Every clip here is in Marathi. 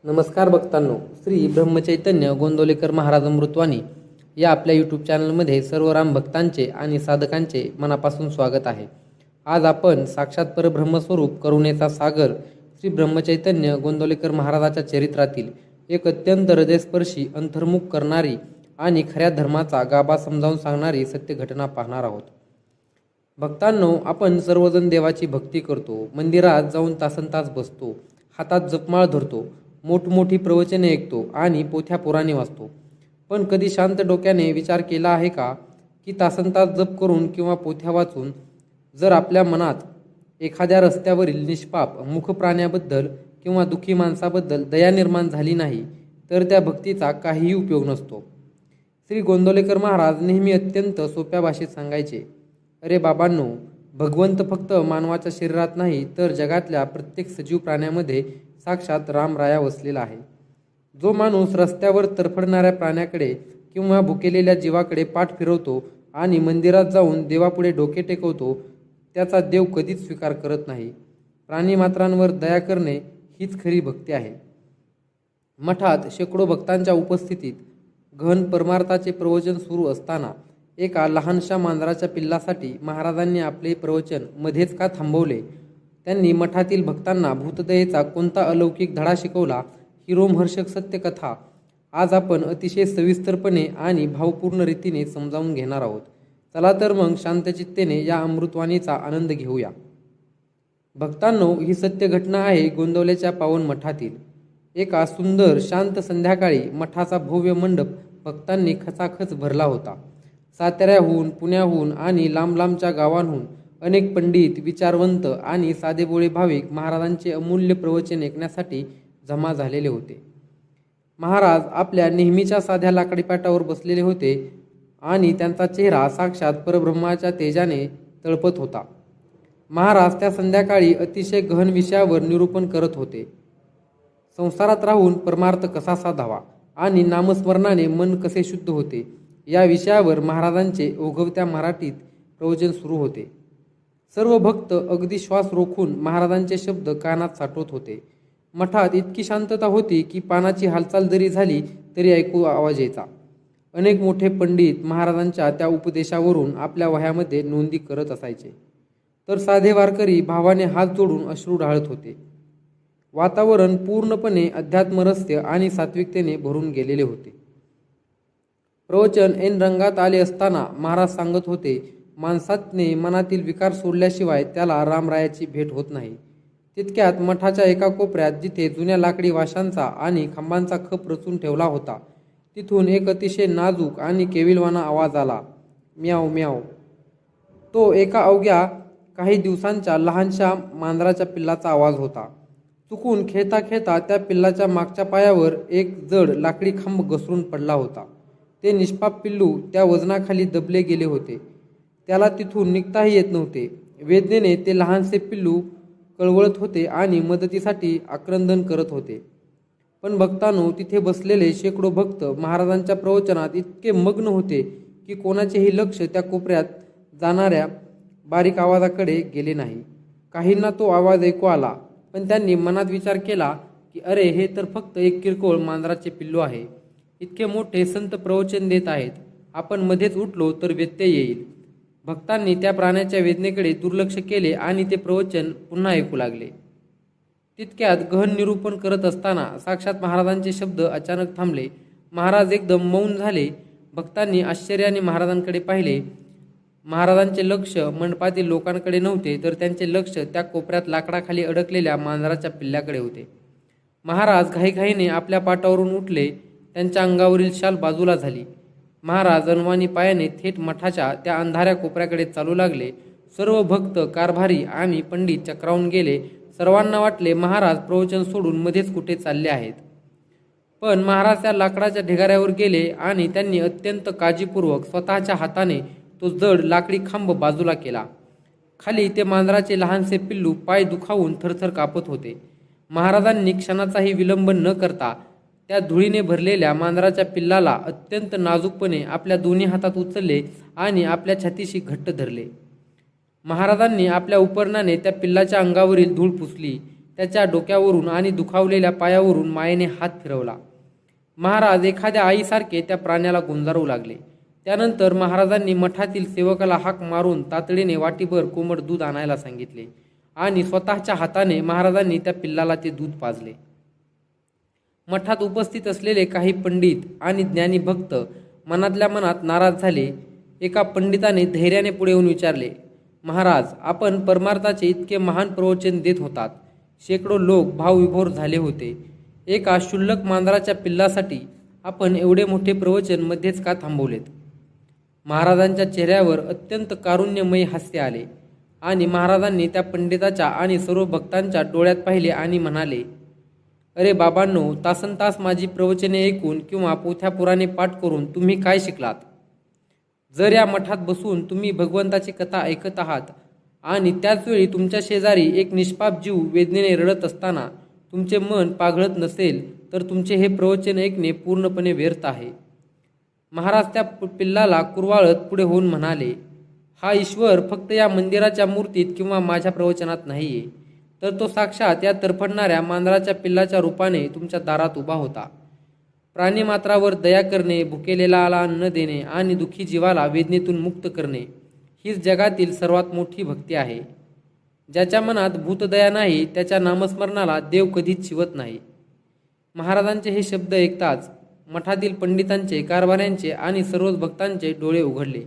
नमस्कार भक्तांनो, श्री ब्रह्मचैतन्य गोंदवलेकर महाराज अमृतवाणी या आपल्या यूट्यूब चॅनलमध्ये सर्व राम भक्तांचे आणि साधकांचे मनापासून स्वागत आहे। आज आपण साक्षात परब्रह्मस्वरूप करुणेचा सागर श्री ब्रह्मचैतन्य गोंदवलेकर महाराजाच्या चरित्रातील एक अत्यंत हृदयस्पर्शी, अंतर्मुख करणारी आणि खऱ्या धर्माचा गाभा समजावून सांगणारी सत्य घटना पाहणार आहोत। भक्तांनो, आपण सर्वजण देवाची भक्ती करतो, मंदिरात जाऊन तासनतास बसतो, हातात जपमाळ धरतो, मोठमोठी प्रवचने ऐकतो आणि पोथ्या पुराणे वाचतो। पण कधी शांत डोक्याने विचार केला आहे का की तासनतास जप करून किंवा पोथ्या वाचून जर आपल्या मनात एखाद्या रस्त्यावरील निष्पाप मूख प्राण्याबद्दल किंवा दुःखी माणसाबद्दल दया निर्माण झाली नाही तर त्या भक्तीचा काहीही उपयोग नसतो। श्री गोंदवलेकर महाराज नेहमी अत्यंत सोप्या भाषेत सांगायचे, अरे बाबांनो, भगवंत फक्त मानवाच्या शरीरात नाही तर जगातल्या प्रत्येक सजीव प्राण्यामध्ये साक्षात रामराया वसलेला आहे। जो माणूस रस्त्यावर तरफडणाऱ्या प्राण्याकडे किंवा भुकेलेल्या जीवाकडे पाठ फिरवतो आणि मंदिरात जाऊन देवापुढे डोके टेकवतो त्याचा देव कधीच स्वीकार करत नाही। प्राणीमात्रांवर दया करणे हीच खरी भक्ती आहे। मठात शेकडो भक्तांच्या उपस्थितीत घन परमार्थाचे प्रवचन सुरू असताना एका लहानशा मांजराच्या पिल्लासाठी महाराजांनी आपले प्रवचन मध्येच का थांबवले? त्यांनी मठातील भक्तांना भूतदयेचा कोणता अलौकिक धडा शिकवला ही रोमहर्षक सत्यकथा आज आपण अतिशय सविस्तरपणे आणि भावपूर्ण रीतीने समजावून घेणार आहोत। चला तर मग शांतचित्तेने या अमृतवाणीचा आनंद घेऊया। भक्तांनो, ही सत्य घटना आहे गोंदवलेच्या पावन मठातील। एका सुंदर शांत संध्याकाळी मठाचा भव्य मंडप भक्तांनी खचाखच भरला होता। साताऱ्याहून, पुण्याहून आणि लांब लांबच्या गावांहून अनेक पंडित, विचारवंत आणि साधेभोळे भाविक महाराजांचे अमूल्य प्रवचन ऐकण्यासाठी जमा झालेले होते। महाराज आपल्या नेहमीच्या साध्या लाकडीपाटावर बसलेले होते आणि त्यांचा चेहरा साक्षात परब्रह्माच्या तेजाने तळपत होता। महाराज त्या संध्याकाळी अतिशय गहन विषयावर निरूपण करत होते। संसारात राहून परमार्थ कसा साधावा आणि नामस्मरणाने मन कसे शुद्ध होते या विषयावर महाराजांचे ओघवत्या मराठीत प्रवचन सुरू होते। सर्व भक्त अगदी श्वास रोखून महाराजांचे शब्द कानात साठवत होते। मठात इतकी शांतता होती की पानाची हालचाल जरी झाली तरी ऐकू आवाज यायचा। अनेक मोठे पंडित महाराजांच्या त्या उपदेशावरून आपल्या वह्यामध्ये नोंदी करत असायचे, तर साधे वारकरी भावाने हात जोडून अश्रू ढाळत होते। वातावरण पूर्णपणे अध्यात्मरस्य आणि सात्विकतेने भरून गेलेले होते। प्रवचन ऐन रंगात आले असताना महाराज सांगत होते, माणसाने मनातील विकार सोडल्याशिवाय त्याला रामरायाची भेट होत नाही। तितक्यात मठाच्या एका कोपऱ्यात जिथे जुन्या लाकडी वाशांचा आणि खांबांचा खप रचून ठेवला होता तिथून एक अतिशय नाजूक आणि केविलवाणा आवाज आला, म्याव म्याव। तो एका अवघ्या काही दिवसांच्या लहानशा मांजराच्या पिल्लाचा आवाज होता। चुकून खेळता खेळता त्या पिल्लाच्या मागच्या पायावर एक जड लाकडी खांब घसरून पडला होता। ते निष्पाप पिल्लू त्या वजनाखाली दबले गेले होते। त्याला तिथून निघताही येत नव्हते। वेदनेने ते लहानसे पिल्लू कळवळत होते आणि मदतीसाठी आक्रंदन करत होते। पण भक्तांनो, तिथे बसलेले शेकडो भक्त महाराजांच्या प्रवचनात इतके मग्न होते की कोणाचेही लक्ष त्या कोपऱ्यात जाणाऱ्या बारीक आवाजाकडे गेले नाही। काहींना तो आवाज ऐकू आला, पण त्यांनी मनात विचार केला की अरे, हे तर फक्त एक किरकोळ मांजराचे पिल्लू आहे। इतके मोठे संत प्रवचन देत आहेत, आपण मध्येच उठलो तर व्यत्यय येईल। भक्तांनी त्या प्राण्याच्या वेदनेकडे दुर्लक्ष केले आणि ते प्रवचन पुन्हा ऐकू लागले। तितक्यात गहन निरूपण करत असताना साक्षात महाराजांचे शब्द अचानक थांबले। महाराज एकदम मौन झाले। भक्तांनी आश्चर्याने महाराजांकडे पाहिले। महाराजांचे लक्ष मंडपातील लोकांकडे नव्हते, तर त्यांचे लक्ष त्या कोपऱ्यात लाकडाखाली अडकलेल्या मांजराच्या पिल्ल्याकडे होते। महाराज घाईघाईने आपल्या पाटावरून उठले। त्यांच्या अंगावरील शाल बाजूला झाली। महाराज अनवाणी पायाने थेट मठाच्या त्या अंधाऱ्या कोपऱ्याकडे चालू लागले। सर्व भक्त, कारभारी आणि पंडित चक्रावून गेले। सर्वांना वाटले महाराज प्रवचन सोडून मध्येच कुठे चालले आहेत। पण महाराज त्या लाकडाच्या ढिगाऱ्यावर गेले आणि त्यांनी अत्यंत काळजीपूर्वक स्वतःच्या हाताने तो जड लाकडी खांब बाजूला केला। खाली ते मांजराचे लहानसे पिल्लू पाय दुखावून थरथर कापत होते। महाराजांनी क्षणाचाही विलंब न करता त्या धुळीने भरलेल्या मांजराच्या पिल्लाला अत्यंत नाजूकपणे आपल्या दोन्ही हातात उचलले आणि आपल्या छातीशी घट्ट धरले। महाराजांनी आपल्या उपरणाने त्या पिल्लाच्या अंगावरील धूळ पुसली। त्याच्या डोक्यावरून आणि दुखावलेल्या पायावरून मायेने हात फिरवला. महाराज एखाद्या आईसारखे त्या प्राण्याला गुंजारू लागले. त्यानंतर महाराजांनी मठातील सेवकाला हाक मारून तातडीने वाटीभर कोमट दूध आणायला सांगितले आणि स्वतःच्या हाताने महाराजांनी त्या पिल्लाला ते दूध पाजले. मठात उपस्थित असलेले काही पंडित आणि ज्ञानी भक्त मनातल्या मनात नाराज झाले. एका पंडिताने धैर्याने पुढे येऊन विचारले, महाराज, आपण परमार्थाचे इतके महान प्रवचन देत होतात. शेकडो लोक भावविभोर झाले होते. एका क्षुल्लक मांजराच्या पिल्लासाठी आपण एवढे मोठे प्रवचन मध्येच का थांबवलेत? महाराजांच्या चेहऱ्यावर अत्यंत कारुण्यमयी हास्य आले आणि महाराजांनी त्या पंडिताच्या आणि सर्व भक्तांच्या डोळ्यात पाहिले आणि म्हणाले, अरे बाबांनो, तासनतास माझी प्रवचने ऐकून किंवा पोथ्या पुराणे पाठ करून तुम्ही काय शिकलात? जर या मठात बसून तुम्ही भगवंताची कथा ऐकत आहात आणि त्याचवेळी तुमच्या शेजारी एक निष्पाप जीव वेदनेने रडत असताना तुमचे मन पाघळत नसेल तर तुमचे हे प्रवचन ऐकणे पूर्णपणे व्यर्थ आहे. महाराज त्या पिल्लाला कुरवाळत पुढे होऊन म्हणाले, हा ईश्वर फक्त या मंदिराच्या मूर्तीत किंवा माझ्या प्रवचनात नाहीये, तर तो साक्षात या तरफडणाऱ्या मांजराच्या पिल्लाच्या रूपाने तुमच्या दारात उभा होता. प्राणीमात्रावर दया करणे, भुकेलेल्याला अन्न देणे आणि दुःखी जीवाला वेदनेतून मुक्त करणे हीच जगातील सर्वात मोठी भक्ती आहे. ज्याच्या मनात भूतदया नाही त्याच्या नामस्मरणाला देव कधीच शिवत नाही. महाराजांचे हे शब्द ऐकताच मठातील पंडितांचे, कारभाऱ्यांचे आणि सर्वच भक्तांचे डोळे उघडले.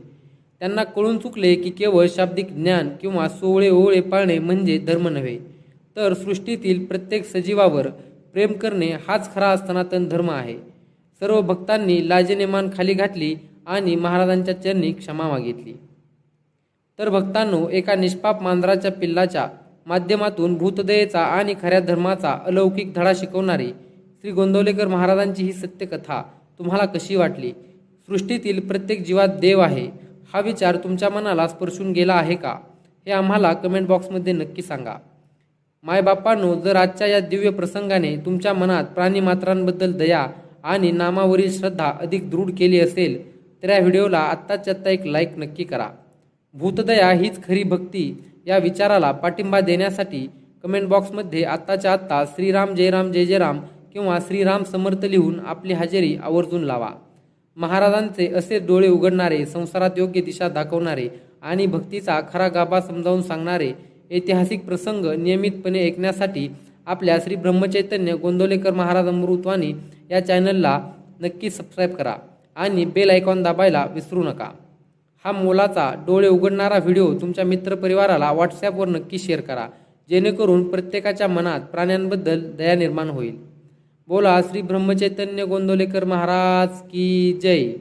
त्यांना कळून चुकले की केवळ शाब्दिक ज्ञान किंवा सोवळे ओवळे पाळणे म्हणजे धर्म नव्हे, तर सृष्टीतील प्रत्येक सजीवावर प्रेम करणे हाच खरा सनातन धर्म आहे. सर्व भक्तांनी लाजेने मान खाली घातली आणि महाराजांच्या चरणी क्षमा मागितली. तर भक्तांनो, एका निष्पाप मांजराच्या पिल्लाच्या माध्यमातून भूतदयेचा आणि खऱ्या धर्माचा अलौकिक धडा शिकवणारी श्री गोंदवलेकर महाराजांची ही सत्यकथा तुम्हाला कशी वाटली? सृष्टीतील प्रत्येक जीवात देव आहे हा विचार तुमच्या मनाला स्पर्शून गेला आहे का? हे आम्हाला कमेंट बॉक्समध्ये नक्की सांगा. मायबापांनो, जर आजच्या या दिव्य प्रसंगाने तुमच्या मनात प्राणीमात्रांबद्दल दया आणि नामावरील श्रद्धा अधिक दृढ केली असेल तर या व्हिडिओला आत्ताच्या आत्ता एक लाईक नक्की करा. भूतदया हीच खरी भक्ती या विचाराला पाठिंबा देण्यासाठी कमेंट बॉक्समध्ये आत्ताच्या आत्ता श्रीराम जय राम जय जय राम किंवा श्रीराम समर्थ लिहून आपली हजेरी आवर्जून लावा. महाराजांचे असे डोळे उघडणारे, संसारात योग्य दिशा दाखवणारे आणि भक्तीचा खरा गाभा समजावून सांगणारे ऐतिहासिक प्रसंग नियमितपणे ऐकण्यासाठी आपल्या श्री ब्रह्मचैतन्य गोंदवलेकर महाराज अमृतवाणी या चॅनलला नक्की सबस्क्राईब करा आणि बेल आयकॉन दाबायला विसरू नका. हा मोलाचा डोळे उघडणारा व्हिडिओ तुमच्या मित्रपरिवाराला व्हॉट्सॲपवर नक्की शेअर करा, जेणेकरून प्रत्येकाच्या मनात प्राण्यांबद्दल दया निर्माण होईल. बोला श्री ब्रह्मचैतन्य गोंदवलेकर महाराज की जय.